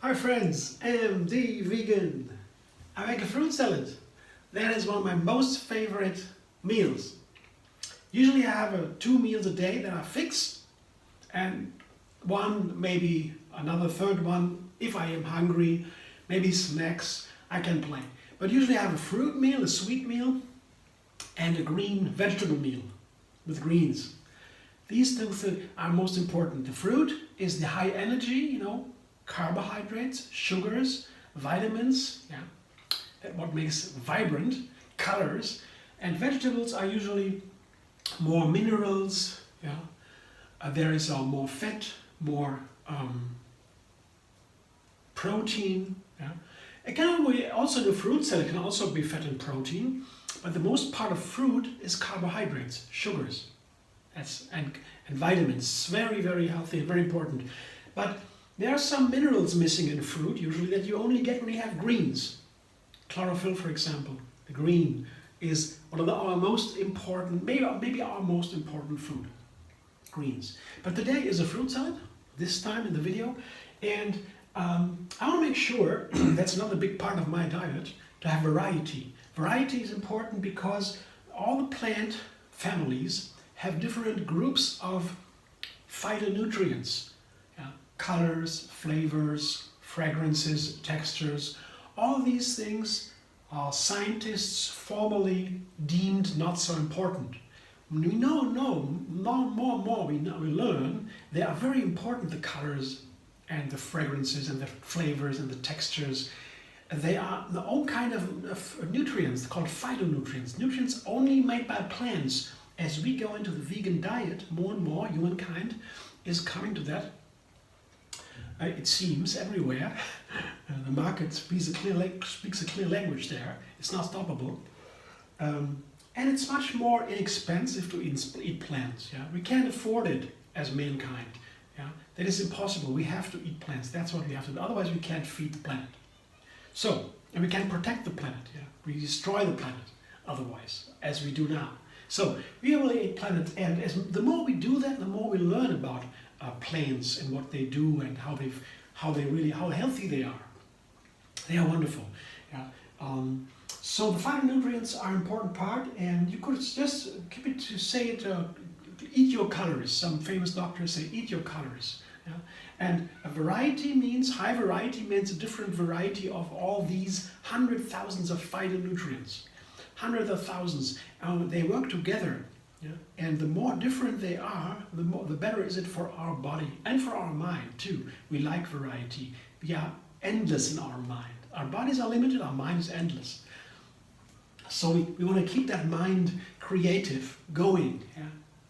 Hi friends, MD Vegan. I make a fruit salad. That is one of my most favorite meals. Usually I have 2 meals a day that are fixed and one, maybe another third one if I am hungry, maybe snacks, I can play. But usually I have a fruit meal, a sweet meal and a green vegetable meal with greens. These two things are most important. The fruit is the high energy, carbohydrates, sugars, vitamins, what makes vibrant, colors, and vegetables are usually more minerals, there is more fat, more protein. It can also, the fruit salad can also be fat and protein, but the most part of fruit is carbohydrates, sugars, and vitamins. It's very, very healthy and very important. But there are some minerals missing in fruit, usually, that you only get when you have greens. Chlorophyll, for example, the green is one of our most important, maybe our most important food, greens. But today is a fruit salad, this time in the video, and I want to make sure, that's another big part of my diet, to have variety. Variety is important because all the plant families have different groups of phytonutrients. Colors, flavors, fragrances, textures, all these things are scientists formally deemed not so important. We learn they are very important, the colors and the fragrances and the flavors and the textures. They are the own kind of nutrients called phytonutrients, nutrients only made by plants. As we go into the vegan diet, more and more humankind is coming to that. It seems everywhere. The market speaks a clear language there. It's not stoppable. And it's much more inexpensive to eat plants. We can't afford it as mankind. That is impossible. We have to eat plants. That's what we have to do. Otherwise we can't feed the planet. So, and we can't protect the planet. We destroy the planet otherwise, as we do now. So we will eat planet, and the more we do that, the more we learn about plants and what they do and how healthy they are. They are wonderful. So the phytonutrients are an important part, and you could just keep it to say it. Eat your calories. Some famous doctors say eat your calories. And a variety means, high variety means a different variety of all these thousands of phytonutrients. Hundreds of thousands. They work together. And the more different they are, the better is it for our body and for our mind too. We like variety. We are endless in our mind. Our bodies are limited, our mind is endless. So we want to keep that mind creative, going.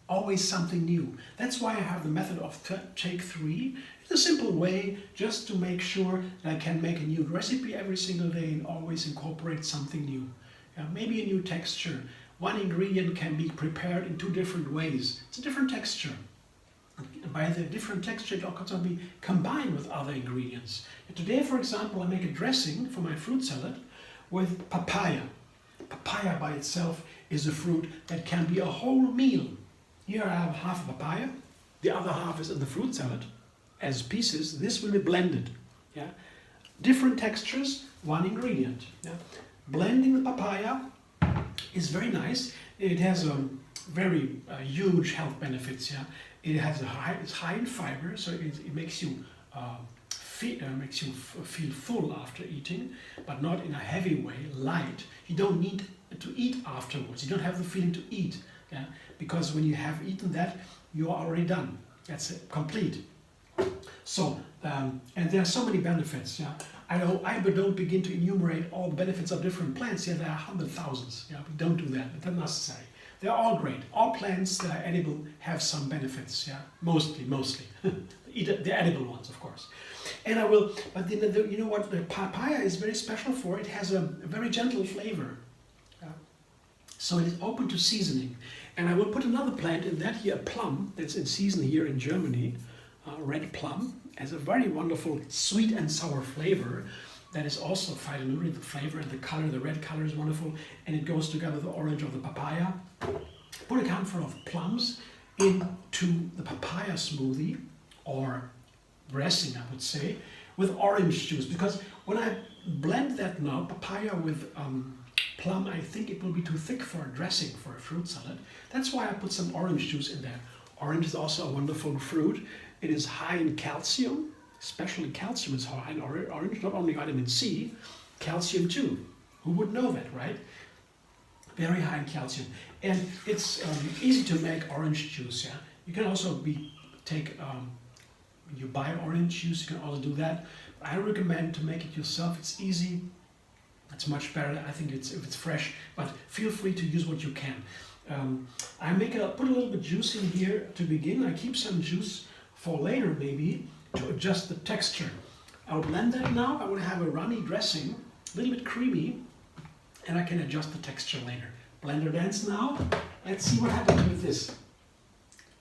Always something new. That's why I have the method of Take 3. It's a simple way just to make sure that I can make a new recipe every single day and always incorporate something new. Maybe a new texture. One ingredient can be prepared in 2 different ways. It's a different texture. By the different texture, it can also be combined with other ingredients. Today, for example, I make a dressing for my fruit salad with papaya. Papaya by itself is a fruit that can be a whole meal. Here I have half a papaya, the other half is in the fruit salad as pieces. This will be blended. Different textures, one ingredient. Blending the papaya is very nice. It has very huge health benefits. It's high in fiber, so it makes you feel full after eating, but not in a heavy way, light. You don't need to eat afterwards. You don't have the feeling to eat, because when you have eaten that, you are already done. That's it, complete. So, and there are so many benefits. I don't begin to enumerate all the benefits of different plants. There are thousands. We don't do that. It's not necessary. They're all great. All plants that are edible have some benefits. Mostly. The edible ones, of course. And I will. But you know what? The papaya is very special for. It has a very gentle flavor. So it is open to seasoning. And I will put another plant in that here, a plum, that's in season here in Germany. Red plum has a very wonderful sweet and sour flavor that is also phytonutrient. The flavor and the color, the red color is wonderful, and it goes together with the orange of the papaya. Put a handful of plums into the papaya smoothie, or dressing I would say, with orange juice, because when I blend that now, papaya with plum, I think it will be too thick for a dressing for a fruit salad. That's why I put some orange juice in there. Orange is also a wonderful fruit. It is high in calcium, especially calcium is high in orange, not only vitamin C, calcium too. Who would know that, right? Very high in calcium. And it's easy to make orange juice, yeah? You can also you buy orange juice, you can also do that. I recommend to make it yourself. It's easy, it's much better. I think if it's fresh, but feel free to use what you can. I put a little bit juice in here to begin. I keep some juice for later maybe to adjust the texture. I'll blend that now. I want to have a runny dressing, a little bit creamy, and I can adjust the texture later. Blender dance now. Let's see what happens with this.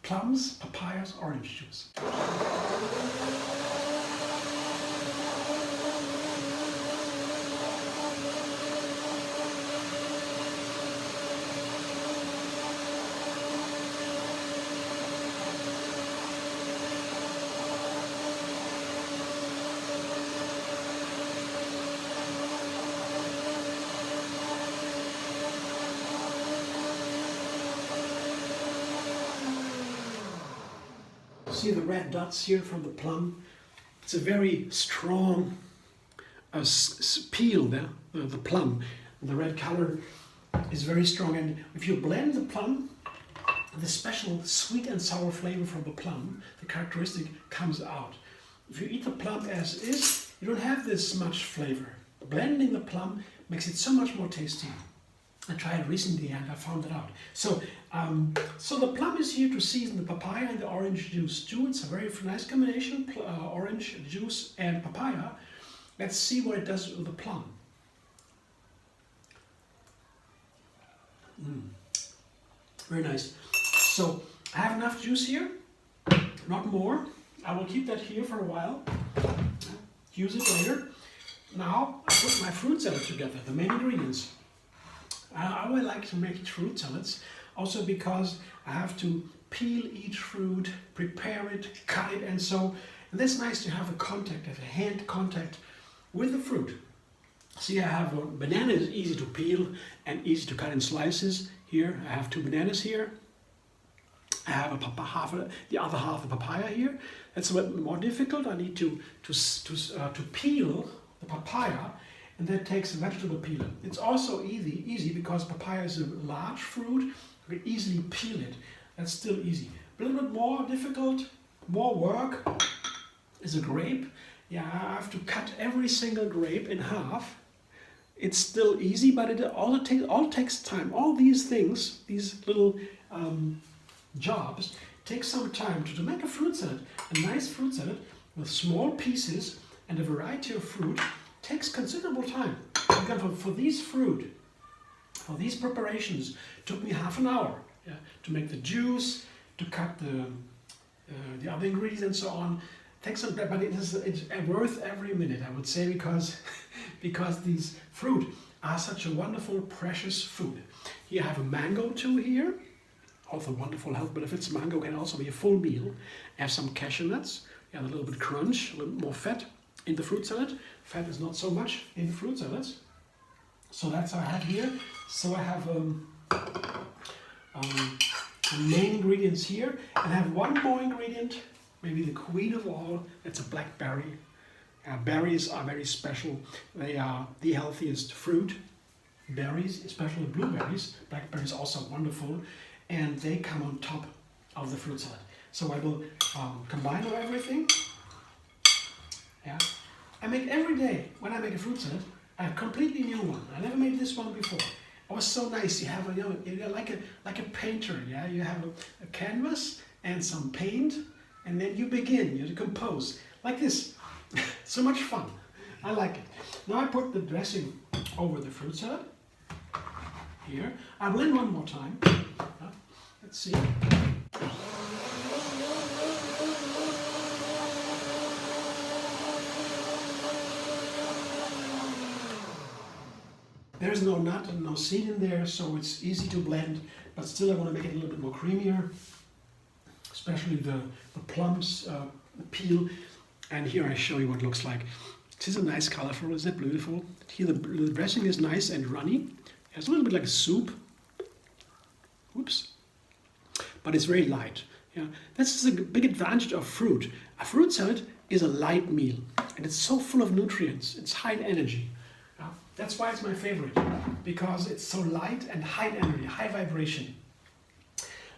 Plums, papayas, orange juice. See the red dots here from the plum? It's a very strong peel there, the plum. The red color is very strong, and if you blend the plum, the special sweet and sour flavor from the plum, the characteristic comes out. If you eat the plum as is, you don't have this much flavor. Blending the plum makes it so much more tasty. I tried recently and I found it out. So the plum is here to season the papaya and the orange juice too. It's a very nice combination, orange juice and papaya. Let's see what it does with the plum. Very nice. So I have enough juice here, not more. I will keep that here for a while. Use it later. Now I put my fruit salad together, the main ingredients. I would like to make fruit salads also because I have to peel each fruit, prepare it, cut it, and so. And that's nice to have a hand contact with the fruit. See, I have a banana is easy to peel and easy to cut in slices. Here I have 2 bananas here. I have the other half of the papaya here. That's a bit more difficult. I need to peel the papaya. And that takes a vegetable peeler. It's also easy because papaya is a large fruit. You can easily peel it. That's still easy. A little bit more difficult, more work is a grape. Yeah, I have to cut every single grape in half. It's still easy, but it all takes time. All these things, these little jobs, take some time to make a fruit salad. A nice fruit salad with small pieces and a variety of fruit takes considerable time. For these preparations, took me half an hour, yeah, to make the juice, to cut the other ingredients and so on. Takes some time, but it's worth every minute, I would say, because these fruit are such a wonderful, precious food. Here I have a mango too here, also wonderful health benefits. Mango can also be a full meal. I have some cashew nuts, and a little bit crunch, a little more fat in the fruit salad. Fat is not so much in fruit salads. So that's what I have here. So I have the main ingredients here, and I have one more ingredient, maybe the queen of all. It's a blackberry. Berries are very special. They are the healthiest fruit. Berries, especially blueberries. Blackberries also wonderful, and they come on top of the fruit salad. So I will combine everything. Yeah. I make every day, when I make a fruit salad, a completely new one. I never made this one before. It was so nice. You have you're like a painter. Yeah, you have a canvas and some paint, and then you begin. You compose like this. So much fun. I like it. Now I put the dressing over the fruit salad. Here, I blend one more time. Let's see. There's no nut and no seed in there, so it's easy to blend, but still I want to make it a little bit more creamier, especially the plums peel. And here I show you what it looks like. This is a nice colorful, isn't it beautiful? Here the dressing is nice and runny. It's a little bit like a soup. Oops. But it's very light. Yeah, that's a big advantage of fruit. A fruit salad is a light meal, and it's so full of nutrients. It's high in energy. Yeah, that's why it's my favorite, because it's so light and high in energy, high vibration.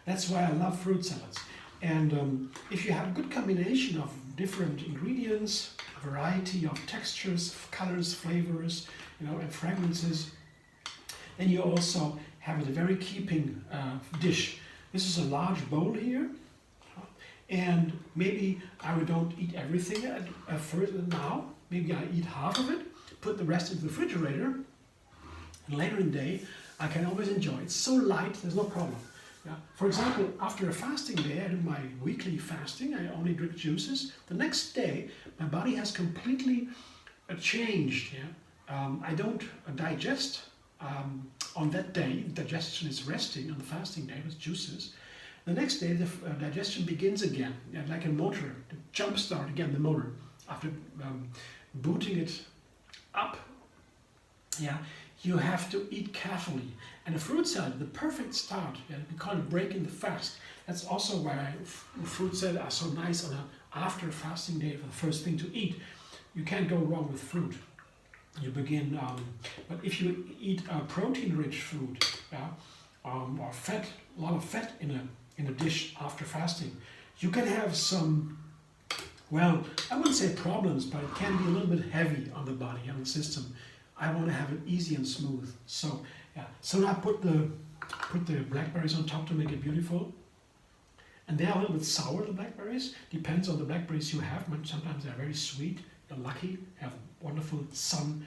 That's why I love fruit salads. And if you have a good combination of different ingredients, a variety of textures, colors, flavors, and fragrances, then you also have a very keeping dish. This is a large bowl here, and maybe I don't eat everything at first now. Maybe I eat half of it, put the rest in the refrigerator, and later in the day I can always enjoy. It's so light, there's no problem. Yeah. For example, after a fasting day, I do my weekly fasting, I only drink juices. The next day, my body has completely changed. Yeah? I don't digest on that day. Digestion is resting on the fasting day with juices. The next day, the digestion begins again, like a motor, to jumpstart again the motor. After booting it up, yeah, you have to eat carefully. And a fruit salad, the perfect start. Yeah, we call it break in the fast. That's also why fruit salad are so nice on after a fasting day for the first thing to eat. You can't go wrong with fruit. You begin, but if you eat protein-rich food, yeah, or fat, a lot of fat in a dish after fasting, you can have some, well, I wouldn't say problems, but it can be a little bit heavy on the body, on the system. I want to have it easy and smooth. So yeah, so now put the blackberries on top to make it beautiful. And they are a little bit sour, the blackberries. Depends on the blackberries you have. Sometimes they're very sweet. You're lucky, have wonderful sun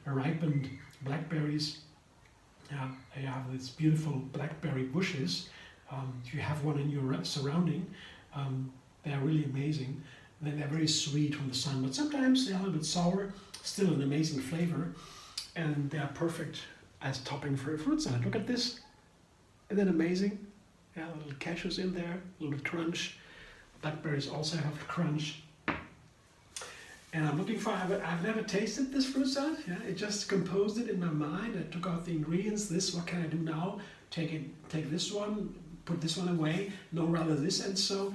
ripened blackberries. Yeah, you have these beautiful blackberry bushes. If you have one in your surrounding, they're really amazing. Then they're very sweet from the sun, but sometimes they're a little bit sour, still an amazing flavor, and they are perfect as topping for a fruit salad. Look at this. Isn't that amazing? Yeah, little cashews in there, a little bit crunch. Blackberries also have crunch. And I'm looking for, I've never tasted this fruit salad. Yeah, it just composed it in my mind. I took out the ingredients. What can I do now? Take this one, put this one away. No, rather this. And so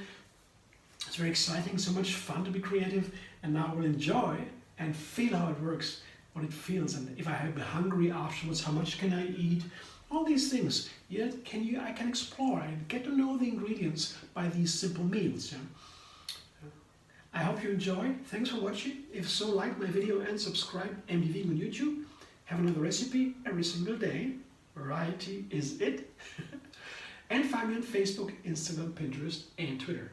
it's very exciting, so much fun to be creative. And now I will enjoy and feel how it works, what it feels. And if I be hungry afterwards, how much can I eat? All these things. Yeah, I can explore and get to know the ingredients by these simple meals. Yeah? I hope you enjoy. Thanks for watching. If so, like my video and subscribe. MD Vegan on YouTube. Have another recipe every single day. Variety is it. And find me on Facebook, Instagram, Pinterest, and Twitter.